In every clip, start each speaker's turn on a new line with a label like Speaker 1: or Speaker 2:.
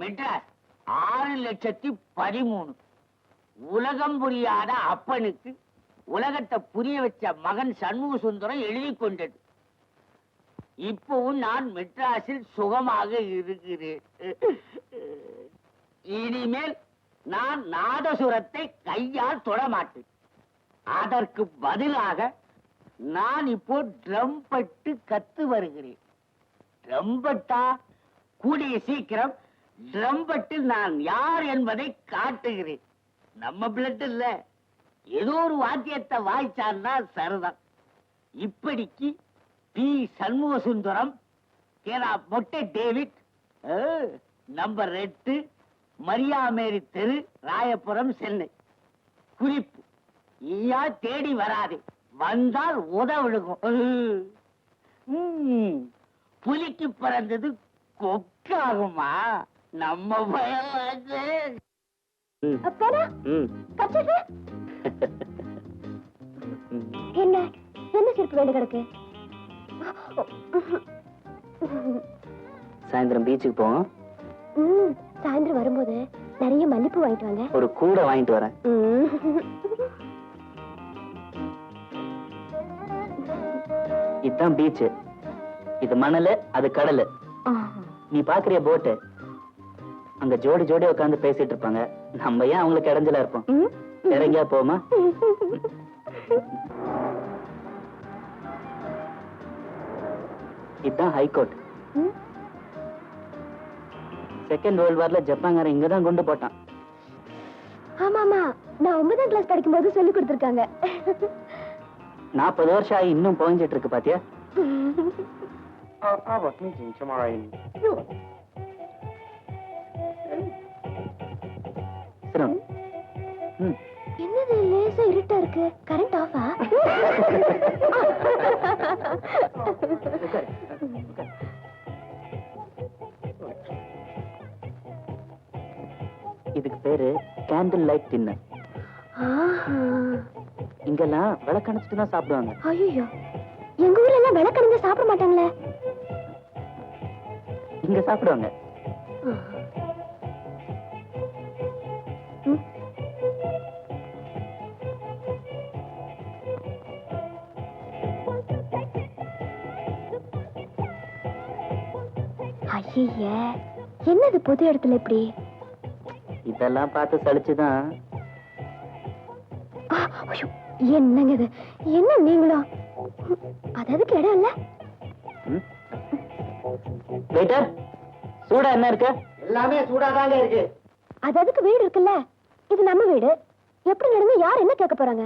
Speaker 1: மெட்ராஸ் 6,13,000. உலகம் புரியாத அப்பனுக்கு உலகத்தை புரிய வச்ச மகன் சண்முக சுந்தரம் எழுதி கொண்டது. இப்பவும் நான் மெட்ராஸில் சுகமாக இருக்கிறேன். இனிமேல் நான் நாதசுரத்தை கையால் தொடமாட்டேன். அதற்கு பதிலாக நான் இப்போ ட்ரம்பட்டு கத்து வருகிறேன். ட்ரம்பட்டா? கூடிய சீக்கிரம் ட்ரம்பட்டில் நான் யார் என்பதை காட்டுகிறேன். நம்ம பிளட் இல்ல, ஏதோ ஒரு வாத்தியத்தை வாய்ச்சான்னா சரிதான். இப்படிக்கு பி சண்முக சுந்தரம், மொட்டை டேவிட், நம்பர் 8, மரியா மேரி தெரு, ராயபுரம், சென்னை. குறிப்பு: ஐயா தேடி வராதே, வந்தால் உதவிடுகும். புலிக்கு பிறந்தது கொக்காகுமா? நம்ம பயம்.
Speaker 2: என்ன என்ன செருப்பு வேண்டு கிடக்கு?
Speaker 3: சாயந்தரம் பீச்சுக்கு போவோம்.
Speaker 2: சாயந்தரம் வரும்போது நிறைய மல்லிப்பூ வாங்கிட்டு வாங்க.
Speaker 3: ஒரு கூட வாங்கிட்டு வரேன். இதுதான் பீச். இது மணலு, அது கடலு. நீ பாக்குறிய போட்டு, அங்க ஜோடி ஜோடி உட்காந்து பேசிட்டு இருப்பாங்க. நம்ம ஏன் அவங்களுக்கு இடைஞ்சலா இருப்போம்? இறங்கியா போமா? இதுதான் ஹைகோர்ட். செகண்ட் வேர்ல்ட் வார்ல ஜப்பான்காரன் இங்கதான் கொண்டு போட்டான்.
Speaker 2: ஆமாமா, நான் 9ஆம் கிளாஸ் படிக்கும் போது சொல்லி கொடுத்திருக்காங்க.
Speaker 3: 40 வருஷம் ஆகி இன்னும் போஞ்சிட்டு இருக்கு பாத்தியா?
Speaker 2: என்னது லேசா இருட்டா இருக்கு? கரண்ட் ஆஃபா?
Speaker 3: இதுக்கு பேரு கேண்டில் லைட் டின்னர். இங்கெல்லாம் விளக்கணைச்சிட்டு தான் சாப்பிடுவாங்க.
Speaker 2: ஐயோ, எங்க ஊர்ல எல்லாம் விளக்கணைஞ்சா சாப்பிட மாட்டாங்களே.
Speaker 3: இங்க சாப்பிடுவாங்க.
Speaker 2: ஐய, என்னது பொது இடத்துல இப்படி?
Speaker 3: இதெல்லாம் பார்த்து சலிச்சுதான்.
Speaker 2: என்னங்க இது? என்ன நீங்களும்? அதுக்கு இடம் இல்ல.
Speaker 3: வெயிட்டர், சூடா என்ன இருக்கு?
Speaker 1: எல்லாமே சூடாதாங்க இருக்கு.
Speaker 2: அதுக்கு வீடு இருக்குல்ல, இது நம்ம வீடு. எப்படி நடந்து யார் என்ன கேட்க போறாங்க?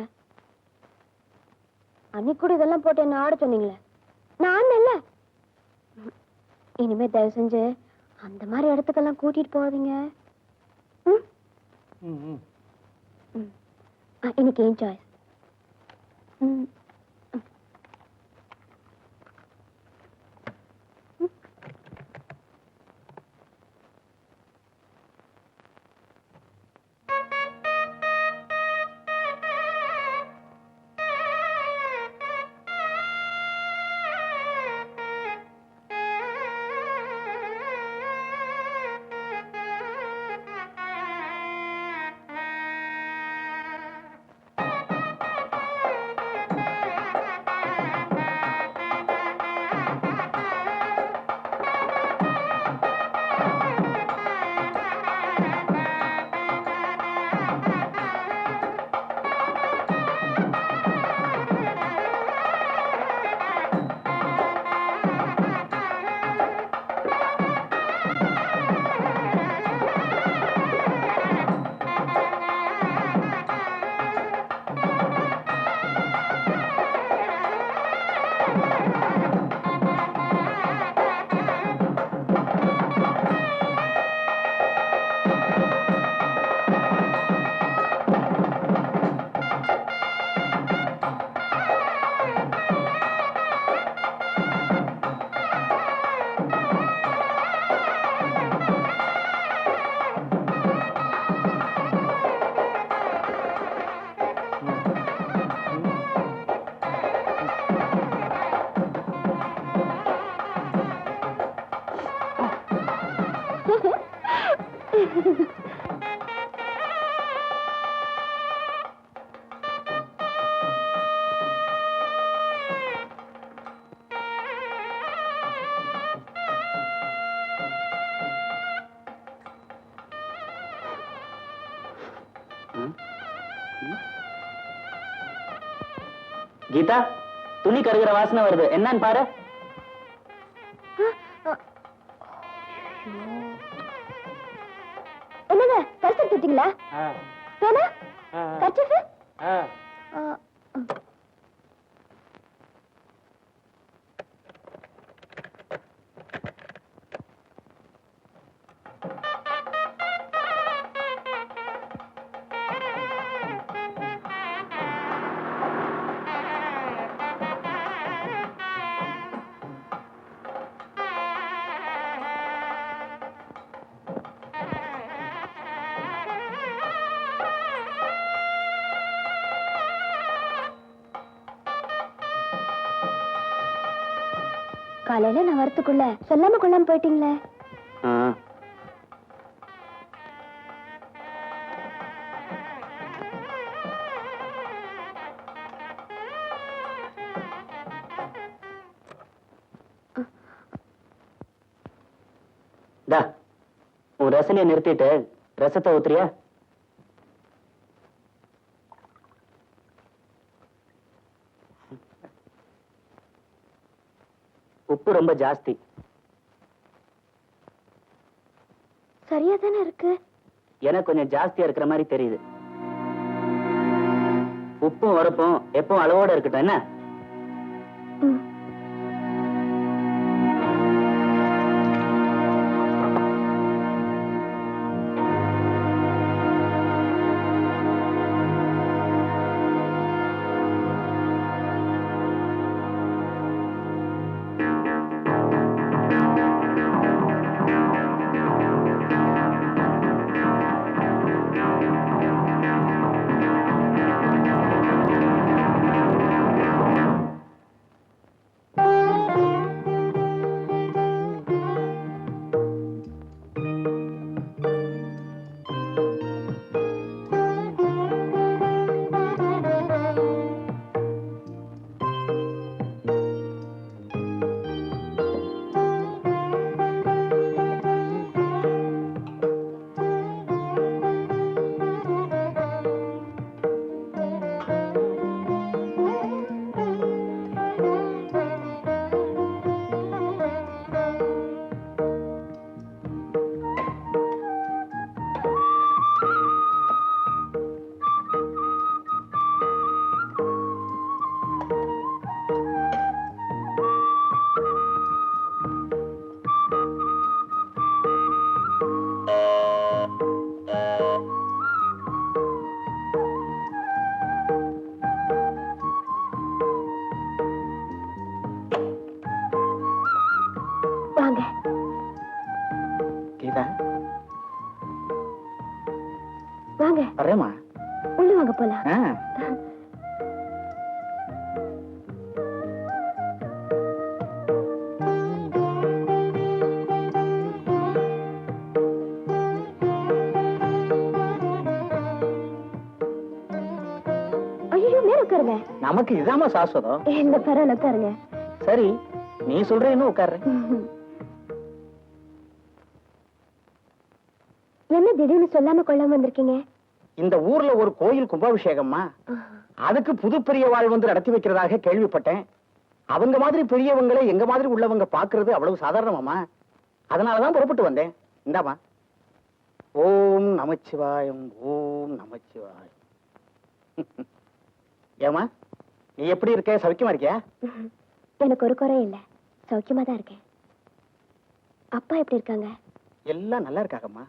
Speaker 2: அன்னைக்கு கூட இதெல்லாம் போட்டு என்ன ஆட சொன்னீங்களே, நான் இல்ல. இனிமே தயவு செஞ்சு அந்த மாதிரி இடத்துக்கெல்லாம் கூட்டிட்டு போவாதீங்க. இன்னைக்கு ஏன் சாய்ஸ்?
Speaker 3: கீதா, துணி கருகிற வாசனை வருது, என்னன்னு பாரு.
Speaker 2: என்னங்க பரிசு எடுத்துட்டீங்களா? பேனா, கர்ச்சீஃப்? காலையில நான் வரத்துக்குள்ள சொல்லாம கொள்ளாம போயிட்டீங்களே.
Speaker 3: உன் ரசனையை நிறுத்திட்டு ரசத்தை ஊத்துறியா? உப்பு ரொம்ப ஜாஸ்தி.
Speaker 2: சரியா தானே இருக்கு.
Speaker 3: எனக்கு கொஞ்சம் ஜாஸ்தியா இருக்கிற மாதிரி தெரியுது. உப்பும் உரப்பும் எப்பவும் அளவோட இருக்கட்டும். என்ன?
Speaker 2: வாங்க.
Speaker 3: வரேம்மா.
Speaker 2: உள்ள வாங்க போலாம். ஐயோ, மேல உட்காருங்க.
Speaker 3: நமக்கு இதாமா சாஸ்வதம்.
Speaker 2: இந்த பரவாயில்ல, உட்காருங்க.
Speaker 3: சரி, நீ சொல்றேன்னு உட்கார்றேன்.
Speaker 2: என்ன திடீர்னு சொல்லாம கொள்ளாம வந்திருக்கீங்க?
Speaker 4: இந்த ஊர்ல ஒரு கோயில் கும்பாபிஷேகம்மா, அதுக்கு புது பெரியவாள் வந்து நடத்தி வைக்கிறதாக கேள்விப்பட்டேன். அவங்க மாதிரி பெரியவங்களை எங்க மாதிரி உள்ளவங்க பாக்குறது அவ்வளவு சாதாரணமாமா. அதனாலதான் புறப்பட்டு வந்தேன். இந்தாமா. ஓம் நமச்சிவாயம், ஓம் நமச்சிவாயம். ஏமா, நீ எப்படி இருக்க? சௌக்கியமா இருக்கியா?
Speaker 2: எனக்கு ஒரு குறை இல்ல, சௌக்கியமா தான் இருக்கேன். அப்பா எப்படி இருக்காங்க?
Speaker 4: எல்லாம் நல்லா இருக்காங்கம்மா.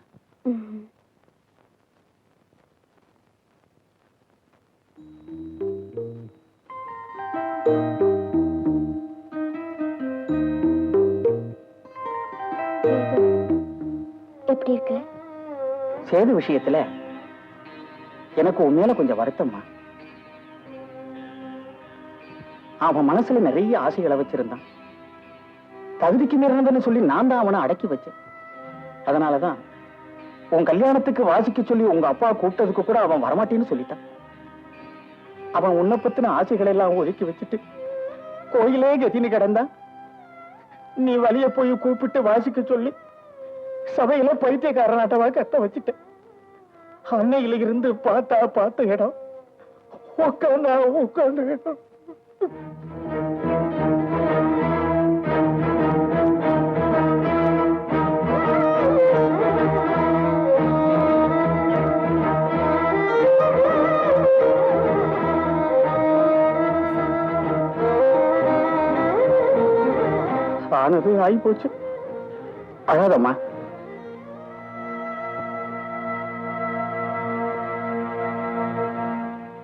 Speaker 2: எப்படி இருக்கு?
Speaker 4: சேது விஷயத்துல எனக்கு உண்மையில கொஞ்சம் வருத்தம்மா. அவன் மனசுல நிறைய ஆசைகளை வச்சிருந்தான். தகுதிக்கு மீறினதுன்னு சொல்லி நான் தான் அவனை அடக்கி வச்சேன். அதனாலதான் உன் கல்யாணத்துக்கு வாசிக்க சொல்லி உங்க அப்பா கூப்பிட்டதுக்கு கூட அவன் வரமாட்டேன்னு சொல்லிட்டான். அவன் உன்னை பத்தின ஆசைகளை எல்லாம் ஒதுக்கி வச்சுட்டு கோயிலே கதின்னு கிடந்தான். நீ வழிய போய் கூப்பிட்டு வாசிக்க சொல்லி சபையில பைத்தியக்காரனாட்டவா கத்த வச்சுட்ட. அன்னையில இருந்து பார்த்த இடம் உட்கார்ந்து இடம். ஆனது ஆகி போச்சு. அழாதம்மா.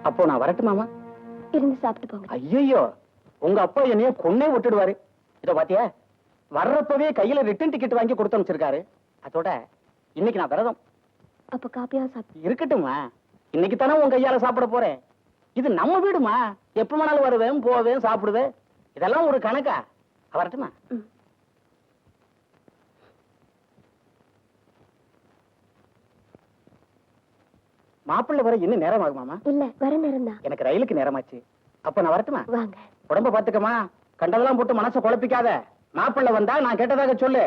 Speaker 4: அப்போ நான் வரட்டுமாமா?
Speaker 2: இருந்து சாப்பிட்டு போங்க.
Speaker 4: ஐயோ, உங்க அப்பா என்னைய கொன்னே விட்டுடுவாரு. இத பாத்தியா, வர்றப்பவே கையில ரிட்டன் டிக்கெட் வாங்கி கொடுத்து அனுப்பிச்சிருக்காரு. அதோட இன்னைக்கு நான் விரதம்.
Speaker 2: அப்ப காப்பியா சாப்பிட்டு
Speaker 4: இருக்கட்டுமா, இன்னைக்கு தானே உன் கையால சாப்பிட போறேன். இது நம்ம வீடுமா, எப்ப வேணாலும் வருவேன் போவேன் சாப்பிடுவேன். இதெல்லாம் ஒரு கணக்கா? வரட்டுமா? மாப்பிள்ளை வர இன்னும் நேரம் ஆகுமாமா?
Speaker 2: இல்ல, வர நேரம் தான்.
Speaker 4: எனக்கு ரயிலுக்கு நேரமாச்சு. அப்ப நான் வரட்டுமா?
Speaker 2: வாங்க.
Speaker 4: உடம்ப பாத்துக்கமா, கண்டதெல்லாம் போட்டு மனசை குழப்பிக்காத. மாப்பிள்ளை வந்தா நான் கேட்டதாக சொல்லு.